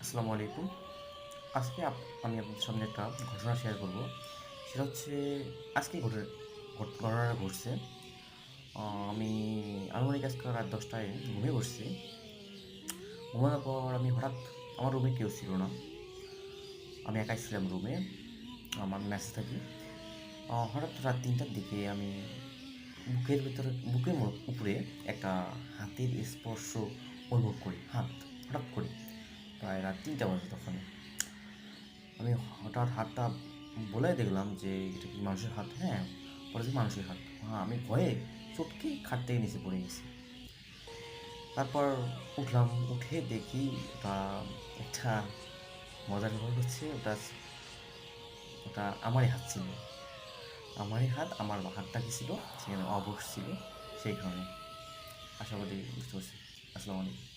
আসসালামু আলাইকুম। আজকে আমি আপনাদের সামনে একটা ঘটনা শেয়ার করব। সেটা হচ্ছে আজকেই ঘটনাটা ঘটছে। আমি আনুমানিক আজকে রাত 10টায় ঘুমিয়ে পড়ছি। ঘুমানোর পর আমি হঠাৎ আমার রুমে কেউ ছিল না। আমি একাই ছিলাম রুমে। আমার মেসে থাকি। হঠাৎ রাত 3টার দিকে আমি বুকের উপরে একটা হাতের স্পর্শ অনুভব করি। হঠাৎ করে প্রায় রাত 3টা বাজে তখন। আমি হঠাৎ হাতটা বলে দেখলাম যে এটা কি মানুষের হাত? হ্যাঁ, পরে যে মানুষের হাত। হ্যাঁ, আমি ভয়ে চটকে খাট থেকে নিচে পড়ে গেছি। তারপর উঠলাম, উঠে দেখি ওটা একটা মজার ব্যাপার হচ্ছে ওটা আমারই হাত ছিল। আমারই হাত, আমার হাতটা কি ছিল সেখানে অবশ ছিল সেই কারণে। আশা করি বুঝতে পারছি। আসসালামু আলাইকুম।